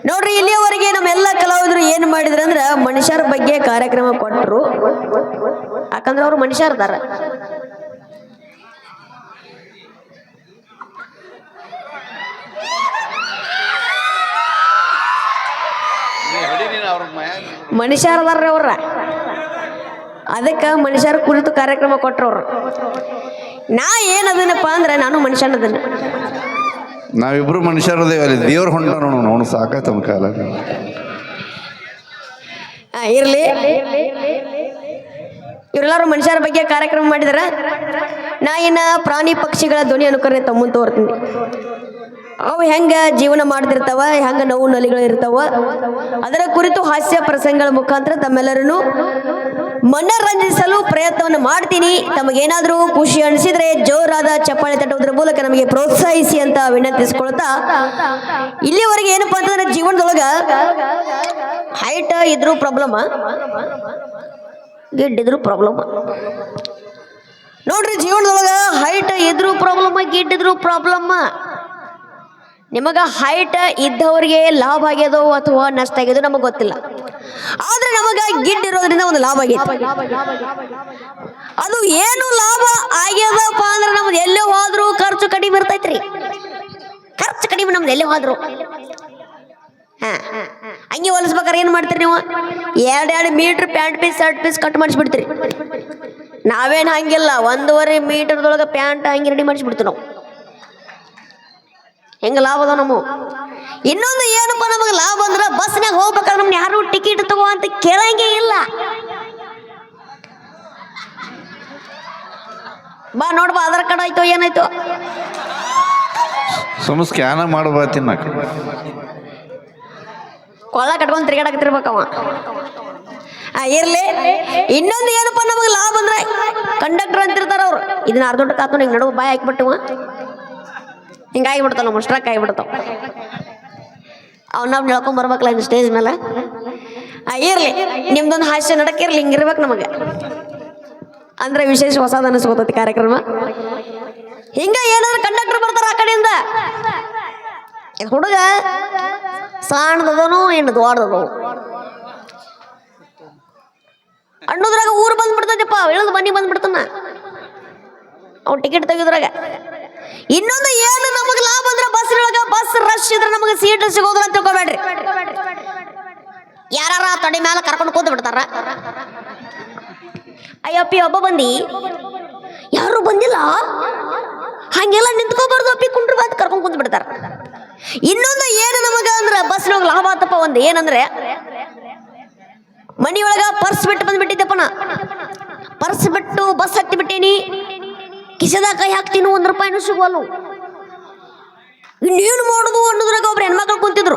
ನೋಡ್ರಿ, ಇಲ್ಲಿಯವರೆಗೆ ನಮ್ಮೆಲ್ಲ ಕಲಾವಿದರು ಏನ್ ಮಾಡಿದ್ರ ಅಂದ್ರ ಮನುಷ್ಯರ ಬಗ್ಗೆ ಕಾರ್ಯಕ್ರಮ ಕೊಟ್ಟರು. ಯಾಕಂದ್ರೆ ಅವ್ರು ಮನುಷ್ಯರ ಅದಾರ. ಮನುಷ್ಯರದಾರ್ರಿ ಅವ್ರ. ಅದಕ್ಕ ಮನುಷ್ಯರ ಕುರಿತು ಕಾರ್ಯಕ್ರಮ ಕೊಟ್ರವ್ರು. ನಾ ಏನದನಪ್ಪ ಅಂದ್ರೆ ನಾನು ಮನುಷ್ಯನದನ್ನ. ನಾವಿಬ್ರು ಮನುಷ್ಯರದೇವ, ಅಲ್ಲಿ ದೇವ್ರ ಹೊಂಟ ನೋಡು ಸಾಕಾಯ್ತು ನಮ್ಮ ಕಾಲ. ಇರ್ಲಿ, ಇವರೆಲ್ಲರೂ ಮನುಷ್ಯರ ಬಗ್ಗೆ ಕಾರ್ಯಕ್ರಮ ಮಾಡಿದಾರ. ನಾ ಇನ್ನ ಪ್ರಾಣಿ ಪಕ್ಷಿಗಳ ಧ್ವನಿ ಅನುಕರಣೆ ತಮ್ಮನ್ ತೋರ್ತೀನಿ. ಅವು ಹೆಂಗ ಜೀವನ ಮಾಡ್ತಿರ್ತಾವ, ಹೆಂಗ ನೋವು ನಲಿಗಳು ಇರ್ತಾವ, ಅದರ ಕುರಿತು ಹಾಸ್ಯ ಪ್ರಸಂಗಗಳ ಮುಖಾಂತರ ತಮ್ಮೆಲ್ಲರನ್ನು ಮನರಂಜಿಸಲು ಪ್ರಯತ್ನವನ್ನು ಮಾಡ್ತೀನಿ. ತಮಗೇನಾದ್ರೂ ಖುಷಿ ಅನಿಸಿದ್ರೆ ಜೋರಾದ ಚಪ್ಪಾಳೆ ತಟ್ಟುವುದರ ಮೂಲಕ ನಮಗೆ ಪ್ರೋತ್ಸಾಹಿಸಿ ಅಂತ ವಿನಂತಿಸ್ಕೊಳ್ತಾ, ಇಲ್ಲಿವರೆಗೆ ಏನಪ್ಪಾ ಅಂತಂದ್ರೆ ಜೀವನದೊಳಗ ಹೈಟ್ ಇದ್ರೂ ಪ್ರಾಬ್ಲಮ್, ಗಿಡ್ಡಿದ್ರು ಪ್ರಾಬ್ಲಮ್. ನೋಡ್ರಿ, ಜೀವನದೊಳಗ ಹೈಟ್ ಇದ್ರೂ ಪ್ರಾಬ್ಲಮ್, ಗಿಡ್ಡಿದ್ರು ಪ್ರಾಬ್ಲಮ್. ನಿಮಗ ಹೈಟ್ ಇದ್ದವರಿಗೆ ಲಾಭ ಆಗ್ಯದೋ ಅಥವಾ ನಷ್ಟ ಆಗ್ಯದೋ ನಮಗ್ ಗೊತ್ತಿಲ್ಲ. ಆದ್ರೆ ನಮಗ ಗಿಡ್ ಇರೋದ್ರಿಂದ ಒಂದು ಲಾಭ ಆಗೈತಿ. ಅದು ಏನು ಲಾಭ ಆಗ್ಯದಪ್ಪ ಅಂದ್ರೆ ನಮ್ದು ಎಲ್ಲೇ ಹೋದ್ರು ಖರ್ಚು ಕಡಿಮೆ ಇರ್ತೈತ್ರಿ. ಖರ್ಚು ಕಡಿಮೆ ನಮ್ದು ಎಲ್ಲೇ ಹೋದ್ರು. ಹಂಗೆ ಹೊಲಿಸ್ಬೇಕಾರೆ ಏನ್ ಮಾಡ್ತೀರಿ ನೀವು? 2 metre pant piece shirt piece cut ಮಾಡಿಸ್ಬಿಡ್ತೀರಿ. ನಾವೇನ್ ಹಂಗಿಲ್ಲ, 1.5 ಮೀಟರ್ದೊಳಗ ಪ್ಯಾಂಟ್ ಹಂಗೆ ರೆಡಿ ಮಾಡಿಸ್ಬಿಡ್ತೀವಿ ನಾವು. ಹೆಂಗ ಲಾಭ ಅದ ನಮ್ಮ. ಇನ್ನೊಂದು ಏನಪ್ಪ ನಮಗೆ ಲಾಭ ಅಂದ್ರ ಬಸ್ನಾಗ ಹೋಗ್ಬೇಕಾದ್ರೆ ನಮ್ಗೆ ಯಾರು ಟಿಕೆಟ್ ತಗೋ ಅಂತ ಕೇಳಂಗೆ ಇಲ್ಲ. ಬಾ ನೋಡ್ಬಾ, ಆಧಾರ್ ಕಾರ್ಡ್ ಆಯ್ತು ಏನಾಯ್ತು ಸುಮ್ಮ ಸ್ಕ್ಯಾನ ಮಾಡಬಾತಿನ ಕೊಳ್ಳ ಕಟ್ಕೊಂಡ್ ತಿರ್ಗಾಡಕತ್ತಿರ್ಬೇಕವ. ಇರ್ಲಿ, ಇನ್ನೊಂದು ಏನಪ್ಪ ನಮಗೆ ಲಾಭ ಅಂದ್ರೆ ಕಂಡಕ್ಟರ್ ಅಂತಿರ್ತಾರ ಅವ್ರು. ಇದನ್ನ ಅರ್ಧೊಟ್ಟು ಕಾತ್ಕೊಂಡು ಹಿಂಗೆ ನಡುವ ಬಾಯ್ ಹಾಕಿಬಿಟ್ಟವ, ಹಿಂಗಾಗಿಬಿಡ್ತಾವ, ನಮ್ಮ ಸ್ಟ್ರಕ್ ಆಗಿಬಿಡ್ತಾವ. ಅವ್ನ ನಾವು ಹೇಳ್ಕೊಂಡ್ ಬರ್ಬೇಕಲ್ಲ ಇದು ಸ್ಟೇಜ್ ಮೇಲೆ. ಇರ್ಲಿ, ನಿಮ್ದೊಂದು ಹಾಸ್ಯ ನಡಕ್ಕಿರ್ಲಿ, ಹಿಂಗಿರ್ಬೇಕು ನಮಗೆ. ಅಂದ್ರೆ ವಿಶೇಷ ಹೊಸದ ಅನಿಸ್ಕೋತೈತಿ ಕಾರ್ಯಕ್ರಮ. ಹಿಂಗ ಏನಾದ್ರು ಕಂಡಕ್ಟರ್ ಬರ್ತಾರ ಆ ಕಡೆಯಿಂದ, ಹುಡುಗ ಸಣ್ಣದದನು ಏನು ದೊಡ್ಡದದು ಅನ್ನೋದ್ರಾಗ ಊರು ಬಂದ್ಬಿಡ್ತೈತಿಪ್ಪ, ಇಳಿದು ಬನ್ನಿ ಬಂದ್ಬಿಡ್ತಾನ ಅವ್ನು ಟಿಕೆಟ್ ತೆಗಿದ್ರಾಗ. ಇನ್ನೊಂದು ಏನು ನಮಗೆ ಲಾಭ ಅಂದ್ರೆ ಬಸ್ ರಶ್ ಇದ್ರೆ ನಮಗೆ ಸೀಟ್ ಸಿಗೋದ್ರ ಅಂತ ತಿಳ್ಕೊಬೇಡ್ರಿ. ಯಾರ ತೊಡೆ ಮೇಲೆ ಕರ್ಕೊಂಡು ಕೂತ್ ಬಿಡ್ತಾರ. ಅಯ್ಯಪ್ಪಿ ಒಬ್ಬ ಬಂದಿ, ಯಾರು ಬಂದಿಲ್ಲ, ಹಂಗೆಲ್ಲ ನಿಂತ್ಕೋಬಾರ್ದು ಅಪ್ಪಿ, ಕುಂಡ್ರು ಬಾತ್ ಕರ್ಕೊಂಡು ಕೂತ್ ಬಿಡ್ತಾರ. ಇನ್ನೊಂದು ಏನು ನಮಗ ಅಂದ್ರೆ ಬಸ್ನೊಳಗೆ ಲಾಭ ಆತಪ್ಪ ಒಂದು ಏನಂದ್ರೆ, ಮನಿಯೊಳಗ ಪರ್ಸ್ ಬಿಟ್ಟು ಬಂದ್ಬಿಟ್ಟಿದ್ದಪ್ಪ ನಾ. ಪರ್ಸ್ ಬಿಟ್ಟು ಬಸ್ ಹತ್ತಿ ಬಿಟ್ಟೀನಿ, ಕಿಸೆದಾಗ ಕೈ ಹಾಕ್ತೀನಿ, ₹1 ಸಿಗುವಲ್ಲು. ಇನ್ನೇನು ಮಾಡೋದು ಅನ್ನೋದ್ರಾಗ ಒಬ್ರು ಹೆಣ್ಮಕ್ಳು ಕುಂತಿದ್ರು,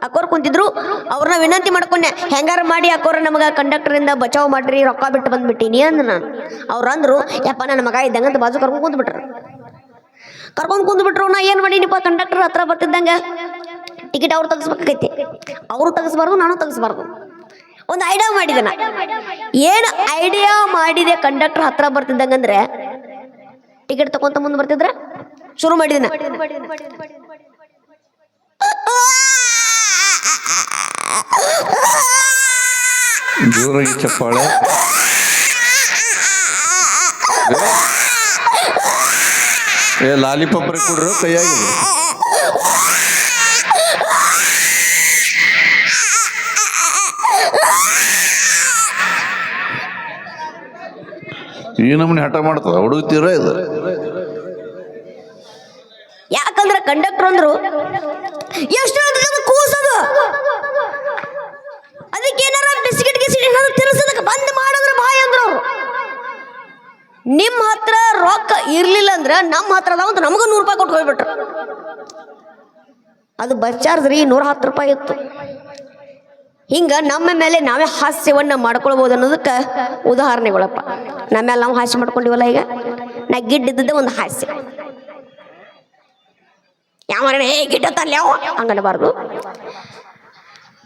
ಅಕ್ಕೋರು ಕುಂತಿದ್ರು. ಅವ್ರನ್ನ ವಿನಂತಿ ಮಾಡ್ಕೊಂಡೆ, ಹೆಂಗಾರ ಮಾಡಿ ಅಕ್ಕೋರ ನಮಗ ಕಂಡಕ್ಟರಿಂದ ಬಚಾವ್ ಮಾಡ್ರಿ, ರೊಕ್ಕ ಬಿಟ್ಟು ಬಂದ್ಬಿಟ್ಟೀನಿ ಅಂದ್ ನಾನು. ಅವ್ರು ಅಂದ್ರು, ಯಪ್ಪ ನನ್ನ ಮಗ ಇದ್ದಂಗಂತ ಬಾಜು ಕರ್ಕೊಂಡು ಕುಂತ್ಬಿಟ್ರು. ನಾ ಏನು ಮಾಡೀನಿಪ್ಪ, ಕಂಡಕ್ಟರ್ ಹತ್ರ ಬರ್ತಿದ್ದಂಗ ಟಿಕೆಟ್ ಅವ್ರು ತೆಗಿಸ್ಬೇಕಾಗೈತಿ. ಅವರು ತೆಗಿಸ್ಬಾರ್ದು, ನಾನು ತೆಗಿಸ್ಬಾರ್ದು. ಒಂದು ಐಡಿಯಾ ಮಾಡಿದೆ ನಾ. ಏನು ಐಡಿಯಾ ಮಾಡಿದೆ? ಕಂಡಕ್ಟರ್ ಹತ್ರ ಬರ್ತಿದ್ದಂಗಂದ್ರೆ ಟಿಕೆಟ್ ತಗೊಂತ ಮುಂದೆ ಬರ್ತಿದ್ರ ಶುರು ಮಾಡಿದಿನ. ಜೋರಾಗಿ ಚಪ್ಪಾಳೆ. ಲಾಲಿಪಾಪ್ ಕೊಡ್ರು ಕೈಯಾಗಿ. ಈ ನಮ್ಮನೆ ಹಠ ಮಾಡ್ತದ ಹುಡುಗ್ತೀರ ಇದು. ಯಾಕಂದ್ರೆ ಕಂಡಕ್ಟರ್ ಅಂದ್ರು ಎಷ್ಟು ಕೂಸದು, ಅದಕ್ಕೆ ಏನಾರ ಬಿಸ್ಕಿಟ್ ಗಿಸ್ಕಿಟ್ ಏನಾದ್ರು ತಿರ್ಸದಕ್ಕೆ ಬಂದ್ ಮಾಡಿದ್ರೆ ಬಾಯ್ ಅಂದ್ರು ಅವ್ರು. ನಿಮ್ಮ ಹತ್ರ ರೊಕ್ಕ ಇರ್ಲಿಲ್ಲ ಅಂದ್ರೆ ನಮ್ಮ ಹತ್ರ ಅದಾವ ಅಂತ ನಮಗೂ ₹100 ಕೊಟ್ಟು ಹೋಗ್ಬಿಟ್ರು. ಅದು ಬಸ್ ಚಾರ್ಜ್ ರೀ ₹110 ಇತ್ತು. ಹಿಂಗ ನಮ್ಮ ಮೇಲೆ ನಾವೇ ಹಾಸ್ಯವನ್ನ ಮಾಡ್ಕೊಳ್ಬಹುದು ಅನ್ನೋದಕ್ಕೆ ಉದಾಹರಣೆಗಳಪ್ಪ. ನಮ್ಮ ಮೇಲೆ ನಾವು ಹಾಸ್ಯ ಮಾಡ್ಕೊಂಡಿವಲ್ಲ. ಈಗ ನಾ ಗಿಡ್ಡಿದ್ದ ಒಂದು ಹಾಸ್ಯ, ಯಾವ ಗಿಡ್ಡ ತಲ್ಯಾವ ಹಂಗನಬಾರ್ದು.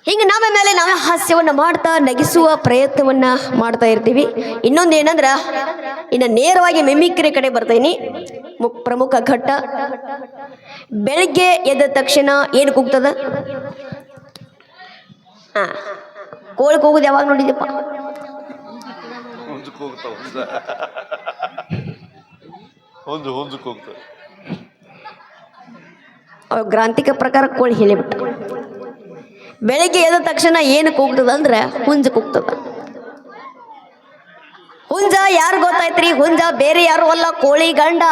ಹಿಂಗೆ ನಮ್ಮ ಮೇಲೆ ನಾವೇ ಹಾಸ್ಯವನ್ನ ಮಾಡ್ತಾ ನಗಿಸುವ ಪ್ರಯತ್ನವನ್ನ ಮಾಡ್ತಾ ಇರ್ತೀವಿ. ಇನ್ನೊಂದು ಏನಂದ್ರ ಇನ್ನು ನೇರವಾಗಿ ಮಿಮಿಕ್ರಿ ಕಡೆ ಬರ್ತೀನಿ. ಪ್ರಮುಖ ಘಟ್ಟ, ಬೆಳಿಗ್ಗೆ ಎದ್ದ ತಕ್ಷಣ ಏನು ಕೂಗ್ತದ? ಕೋಳಿ ಕೂಗುದು ಯಾವಾಗ ನೋಡಿದಪ್ಪ? ಗ್ರಾಂಥಿಕ ಪ್ರಕಾರ ಕೋಳಿ ಹೇಳಿಬಿಟ್ಟ. ಬೆಳಿಗ್ಗೆ ಎದ್ದ ತಕ್ಷಣ ಏನು ಕೂಗ್ತದ ಅಂದ್ರೆ ಹುಂಜ ಕೂಗ್ತದ. ಹುಂಜ ಯಾರು ಗೊತ್ತಾಯ್ತ್ರಿ? ಹುಂಜ ಬೇರೆ ಯಾರು ಅಲ್ಲ, ಕೋಳಿ ಗಂಡ.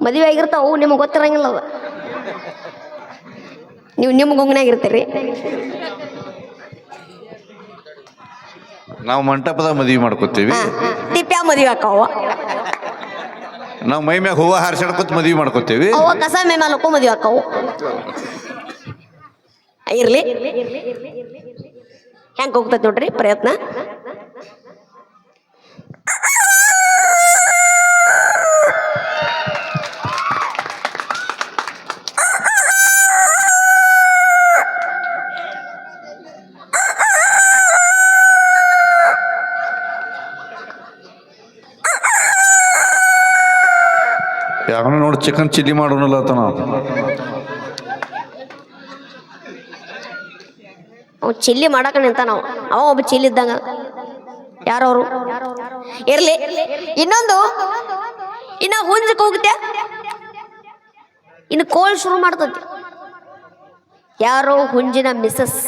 ಮದುವೆ ಆಗಿರ್ತಾವು, ನಿಮಗೆ ಗೊತ್ತಿರಂಗಿಲ್ಲ ಅವ. ನೀವು ನಿಮ್ಮ ಗುಂಗ್ನಾಗಿರ್ತೀರಿ. ನಾವು ಮಂಟಪದ ಮದುವೆ ಮಾಡ್ಕೋತೀವಿ. ತಿಪ್ಪ್ಯಾ ಮದುವೆ ಹಾಕವ. ನಾವು ಮೈ ಮ್ಯಾಗ ಹೂವ ಹಾರಿಸಾಡ್ಕೊತ ಮದುವೆ ಮಾಡ್ಕೋತೀವಿ. ಅವ ಕಸ ಮೇ ಮಾಲಕ್ಕೂ ಮದುವೆ ಹಾಕವು. ಇರ್ಲಿ, ಹೆಂಗ್ ಹೋಗ್ತೈತಿ ನೋಡ್ರಿ ಪ್ರಯತ್ನ. ಯಾವನ ನೋಡಿ ಚಿಕನ್ ಚಿಲ್ಲಿ ಮಾಡೋನಲ್ಲ ಆತ. ನಾವು ಅವ್ ಚಿಲ್ಲಿ ಮಾಡಾಕ ನಿಂತ. ನಾವು ಅವ ಒಬ್ಬ ಚಿಲ್ಲಿ ಇದ್ದಂಗ. ಯಾರವರು? ಇರ್ಲಿ. ಇನ್ನೊಂದು, ಇನ್ನ ಹುಂಜಕ್ ಹೋಗುತ್ತೆ, ಇನ್ನು ಕೋಲ್ ಶುರು ಮಾಡ್ತತಿ. ಯಾರೋ ಹುಂಜಿನ ಮಿಸಸ್.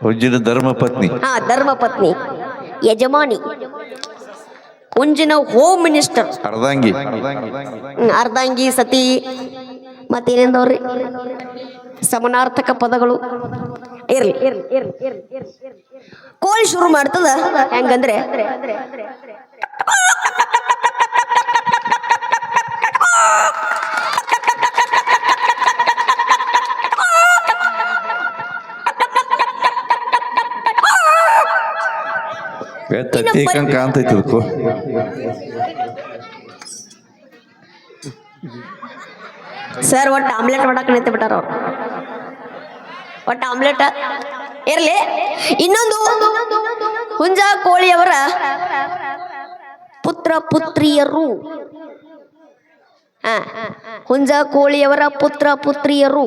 ಹುಂಜಿನ ಧರ್ಮಪತ್ನಿ. ಧರ್ಮಪತ್ನಿ, ಯಜಮಾನಿ, ಹುಂಜಿನ ಹೋಮ್ ಮಿನಿಸ್ಟರ್, ಅರ್ಧಾಂಗಿ, ಅರ್ಧಾಂಗಿ, ಸತಿ, ಮತ್ತೇನೇಂದವ್ರಿ ಸಮಾನಾರ್ಥಕ ಪದಗಳು. ಇರ್ಲಿ. ಕೋಳಿ ಶುರು ಮಾಡ್ತದ ಹೆಂಗಂದ್ರೆ, ಕಾಣ್ತೈತಿ. ಸರ್ ಒಟ್ಟು ಆಮ್ಲೆಟ್ ಮಾಡಕ್ ನಿಂತು ಬಿಟ್ಟಾರ ಅವ್ರು. ಒಟ್ಟು ಆಮ್ಲೆಟ್. ಇರ್ಲಿ. ಇನ್ನೊಂದು, ಹುಂಜ ಕೋಳಿಯವರ ಪುತ್ರ ಪುತ್ರಿಯರು. ಹುಂಜ ಕೋಳಿಯವರ ಪುತ್ರ ಪುತ್ರಿಯರು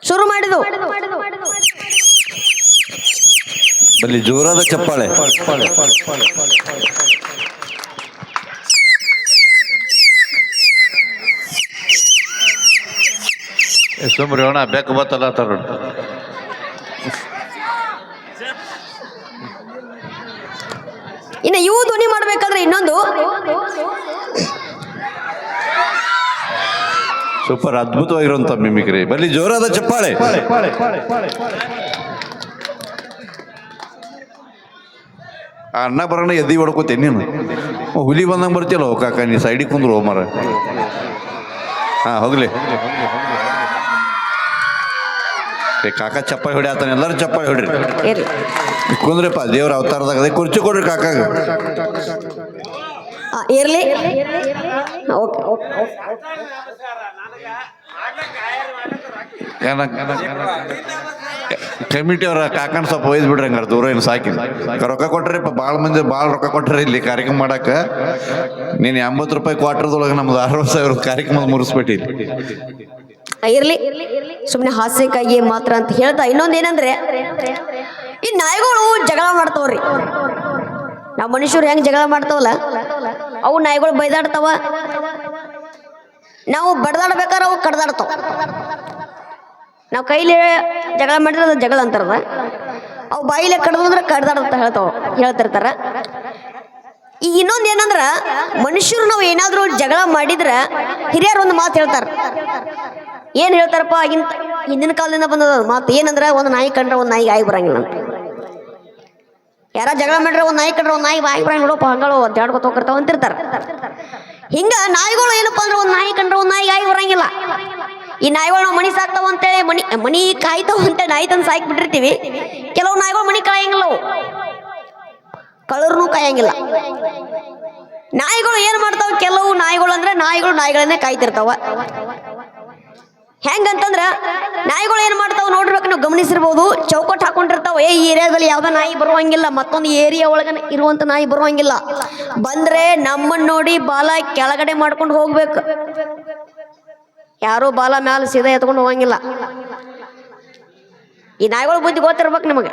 ಶುರು ಮಾಡಿದು. ಬಲ್ಲಿ ಜೋರಾದ ಚಪ್ಪಾಳೆ. ಸುಮ್ರಿ ಅವನ ಬೆಕ್ಕ ಬತ್ತಲ್ಲ. ಇನ್ನು ಇವು ಧ್ವನಿ ಮಾಡ್ಬೇಕಾದ್ರೆ ಇನ್ನೊಂದು ಸೂಪರ್ ಅದ್ಭುತವಾಗಿರುವಂತ ಮಿಮಿಕ್ರಿ. ಬಲ್ಲಿ ಜೋರಾದ ಚಪ್ಪಾಳೆ. ಆ ಅಣ್ಣ ಬರೋಣ ಎದ್ದಿ ಹೊಡ್ಕೋತೇನೆ ನೀನು. ಹುಲಿ ಬಂದಂಗೆ ಬರ್ತಿಯಲ್ಲ ಕಾಕ, ನೀ ಸೈಡಿಗೆ ಕುಂದ್ರು ಹೋಮರ. ಹೋಗ್ಲಿ ಕಾಕ ಚಪ್ಪಾಳಿ ಹೊಡಿ ಆತಾನೆ. ಎಲ್ಲರೂ ಚಪ್ಪಾಳಿ ಹೊಡ್ರಿ. ಕುಂದ್ರಪ್ಪ, ದೇವ್ರ ಅವತಾರದಾಗ ಅದೇ ಕುರ್ಚಿ ಕೊಡ್ರಿ ಕಾಕಾಗ. ಇರ್ಲಿ. ಕಮಿಟಿ ಅವ್ರ ಕಾಕನ ಸ್ವಲ್ಪ ಒಯ್ದು ಬಿಡ್ರಿ ಹಂಗಾರ ದೂರ. ಏನು ಸಾಕಿ ರೊಕ್ಕ ಕೊಟ್ರಿಪ್ಪ, ಭಾಳ ಮಂದಿ ಭಾಳ ರೊಕ್ಕ ಕೊಟ್ರಿ ಇಲ್ಲಿ ಕಾರ್ಯಕ್ರಮ ಮಾಡಾಕ. ನೀನು 80 ರೂಪಾಯಿ ಕ್ವಾರ್ಟರ್ದೊಳಗೆ ನಮ್ದು 60,000 ಕಾರ್ಯಕ್ರಮ ಮುರಿಸ್ಬಿಟ್ಟಿ. ಇರ್ಲಿ, ಸುಮ್ಮನೆ ಹಾಸ್ಯಕ್ಕಾಗಿ ಮಾತ್ರ ಅಂತ ಹೇಳ್ತಾ, ಇನ್ನೊಂದು ಏನಂದ್ರೆ, ಈ ನಾಯಿಗಳು ಜಗಳ ಮಾಡ್ತಾವ್ರಿ. ನಾವು ಮನುಷ್ಯರು ಹೆಂಗ್ ಜಗಳ ಮಾಡ್ತಾವಲ್ಲ, ಅವು ನಾಯಿಗಳು ಬೈದಾಡ್ತಾವ. ನಾವು ಬಡ್ದಾಡ್ಬೇಕಾದ್ರೆ ಅವು ಕಡ್ದಾಡ್ತಾವ. ನಾವು ಕೈಲಿ ಜಗಳ ಮಾಡಿದ್ರೆ ಅದು ಜಗಳ ಅಂತಾರದ. ಅವು ಬಾಯಿಲೆ ಕಡ್ದು ಅಂದ್ರೆ ಕಡ್ದಾಡ್ತ ಹೇಳ್ತಿರ್ತಾರ. ಈಗ ಇನ್ನೊಂದು ಏನಂದ್ರ, ಮನುಷ್ಯರು ನಾವು ಏನಾದ್ರೂ ಜಗಳ ಮಾಡಿದ್ರ ಹಿರಿಯರು ಒಂದು ಮಾತು ಹೇಳ್ತಾರ. ಏನ್ ಹೇಳ್ತಾರಪ್ಪ? ಹಿಂದಿನ ಕಾಲದಿಂದ ಬಂದದ ಮಾತು ಏನಂದ್ರ, ಒಂದು ನಾಯಿ ಕಂಡ್ರೆ ಒಂದು ನಾಯಿಗೆ ಆಗಿ ಬರಂಗಿಲ್ಲ ಅಂತ. ಯಾರ ಜಗಳ ಮಾಡ್ರೆ ಒಂದು ನಾಯಿ ಕಂಡ್ರೆ ಒಂದು ನಾಯಿ ಆಗಿ ಬರಂಗಿಲ್ಲ ನೋಡಪ್ಪ, ಹಂಗಳು ಅಡ್ಡಾಡ್ಕೊತ ಹೋಗಿರ್ತಾವ ಅಂತಿರ್ತಾರ. ಹಿಂಗ ನಾಯಿಗಳು ಏನಪ್ಪಾ ಅಂದ್ರೆ, ಒಂದು ನಾಯಿ ಕಂಡ್ರೆ ಒಂದು ನಾಯಿಗೆ ಆಗಿ ಬರಂಗಿಲ್ಲ. ಈ ನಾಯಿಗಳು ನಾವು ಮನಿ ಸಾಕ್ತಾವ ಅಂತೇಳಿ ಮನಿ ಕಾಯ್ತಾವ ಅಂತ ನಾಯಿ ತಂದು ಸಾಕಿ ಬಿಟ್ಟಿರ್ತೀವಿ. ಕೆಲವು ನಾಯಿಗಳು ಮನಿ ಕಾಯಂಗಿಲ್ಲ, ಅವು ಕಳ್ಳರ್ನು ಕಾಯಂಗಿಲ್ಲ. ನಾಯಿಗಳು ಏನ್ ಮಾಡ್ತಾವ, ಕೆಲವು ನಾಯಿಗಳು ಅಂದ್ರೆ ನಾಯಿಗಳನ್ನೇ ಕಾಯ್ತಿರ್ತಾವ. ಹೆಂಗಂತಂದ್ರ ನಾಯಿಗಳು ಏನ್ ಮಾಡ್ತಾವ ನೋಡಿರ್ಬೇಕು, ನೀವು ಗಮನಿಸಿರ್ಬೋದು. ಚೌಕಟ್ ಹಾಕೊಂಡಿರ್ತಾವ, ಈ ಏರಿಯಾದಲ್ಲಿ ಯಾವ್ದೋ ನಾಯಿ ಬರುವಂಗಿಲ್ಲ, ಮತ್ತೊಂದು ಏರಿಯಾ ಒಳಗ ಇರುವಂತ ನಾಯಿ ಬರುವಂಗಿಲ್ಲ. ಬಂದ್ರೆ ನಮ್ಮನ್ನ ನೋಡಿ ಬಾಲ ಕೆಳಗಡೆ ಮಾಡ್ಕೊಂಡು ಹೋಗ್ಬೇಕು, ಯಾರು ಬಾಲ ಮ್ಯಾಲ ಸೀದಾ ಎತ್ಕೊಂಡು ಹೋಗಂಗಿಲ್ಲ. ಈ ನಾಯಿಗಳು ಬುದ್ಧಿ ಗೊತ್ತಿರ್ಬೇಕು ನಿಮಗೆ.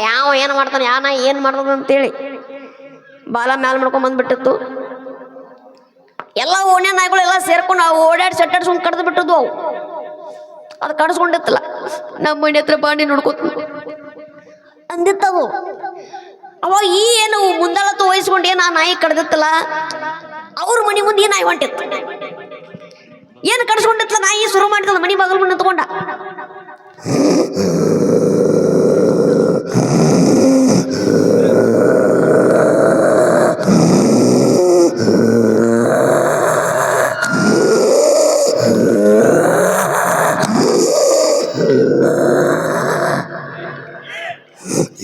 ಯಾವ ಏನ್ ಮಾಡ್ತಾನೆ, ಯಾ ನಾಯಿ ಏನ್ ಮಾಡ್ತಾನ ಅಂತೇಳಿ ಬಾಲ ಮ್ಯಾಲ ಮಾಡ್ಕೊಂಡ್ ಬಂದ್ಬಿಟ್ಟಿತ್ತು. ಎಲ್ಲ ಓಣ್ಯ ನಾಯಿಗಳು ಎಲ್ಲ ಸೇರ್ಕೊಂಡು ಅವು ಓಡಾಡಿ ಸಟ್ಟಾಡ್ಸ್ಕೊಂಡು ಕಡ್ದು ಬಿಟ್ಟದ್ದು. ಅವು ಅದು ಕಡಿಸ್ಕೊಂಡಿತ್ತಲ್ಲ, ನಮ್ಮ ಮನೆ ಹತ್ರ ಬಾಂಡಿ ನೋಡ್ಕೊತ ಅಂದಿತ್ತವು. ಅವಾಗ ಈ ಏನು ಮುಂದಾಳತ್ತು ವಹಿಸ್ಕೊಂಡು ಏನು ಆ ನಾಯಿ ಕಡ್ದಿತ್ತಲ್ಲ, ಅವ್ರ ಮನೆ ಮುಂದೆ ಈ ನಾಯಿ ಹೊಂಟಿತ್ತು. ಏನು ಕಡಿಸ್ಕೊಂಡಿತ್ತಲ್ಲ ನಾಯಿ ಶುರು ಮಾಡಿದಲ್ಲ, ಮನೆ ಬಾಗಿಲು ಮುಂದೆ ನಿಂತ್ಕೊಂಡ.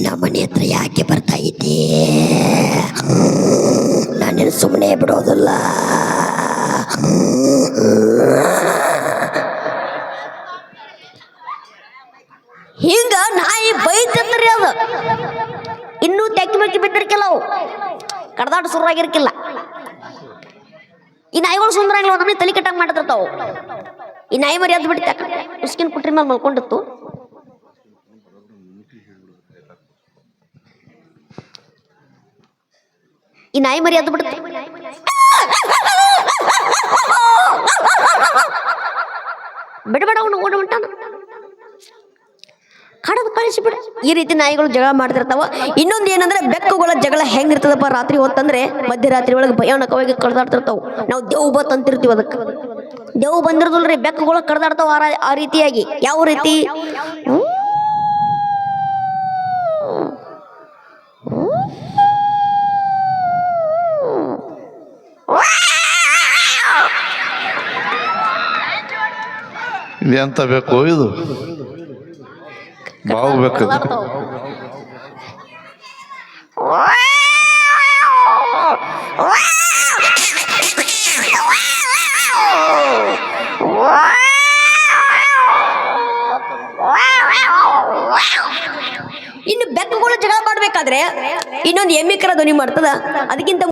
ನಮ್ಮನೆ ಹತ್ರ ಯಾಕೆ ಬರ್ತಾ ಇದ್ದೆ, ನಾನೇನು ಸುಮ್ಮನೆ ಬಿಡೋದಿಲ್ಲ. ಹಿಂಗ ನಾಯಿ ಬೈತಿರ್ತಾರೆ. ಅದು ಇನ್ನೂ ತೆಕ್ಕಿ ಮಕ್ಕಿ ಬಿದ್ದಿರ್ಕಿಲ್ಲ, ಅವು ಕಡ್ದಾಟ ಶುರುವಾಗಿರ್ಕಿಲ್ಲ. ಈ ನಾಯಿಗಳು ಸುಂದರಾಗಿಲ್ಲ, ನಮಗೆ ತಲೆ ಕೆಟ್ಟಂಗೆ ಮಾಡ್ತಿರ್ತಾವು. ಈ ನಾಯಿ ಮರಿ ಅದ್ ಬಿಟ್ಟು ಉಸ್ಕಿನ ಪುಟ್ರಿ ಮೇಲೆ ಮಲ್ಕೊಂಡಿತ್ತು. ಈ ನಾಯಿ ಮರಿ ಅದ್ ಬಿಡುತ್ತೆ, ಬಿಡಬೇಡ ಅವನು ಓಡ ಹೊಂಟಾನ, ಕಡದು ಕಳಿಸಿ ಬಿಡ. ಈ ರೀತಿ ನಾಯಿಗಳು ಜಗಳ ಮಾಡ್ತಿರ್ತಾವ. ಇನ್ನೊಂದು ಏನಂದ್ರೆ ಬೆಕ್ಕುಗಳ ಜಗಳ ಹೆಂಗಿರ್ತದಪ್ಪ, ರಾತ್ರಿ ಹೊತ್ತಂದ್ರೆ ಮಧ್ಯರಾತ್ರಿ ಒಳಗೆ ಭಯಾನಕವಾಗಿ ಕಡ್ದಾಡ್ತಿರ್ತಾವ. ನಾವು ದೇವ್ ಬತ್ ಅಂತಿರ್ತೀವಿ, ಅದಕ್ಕೆ ದೇವ್ ಬಂದಿರೋದಲ್ರಿ, ಬೆಕ್ಕುಗಳು ಕಡ್ದಾಡ್ತಾವ ಆ ರೀತಿಯಾಗಿ. ಯಾವ ರೀತಿ, ಎಂತ ಬೇಕು ಇದು, ಬಾವುಬೇಕು. ಇನ್ನು ಬೆಕ್ಕುಗಳು ಜಗಳ ಮಾಡ್ಬೇಕಾದ್ರೆ ಇನ್ನೊಂದು ಎಮ್ಮಿಕರ ಧ್ವನಿ ಮಾಡ್ತದ. ಅದಕ್ಕಿಂತ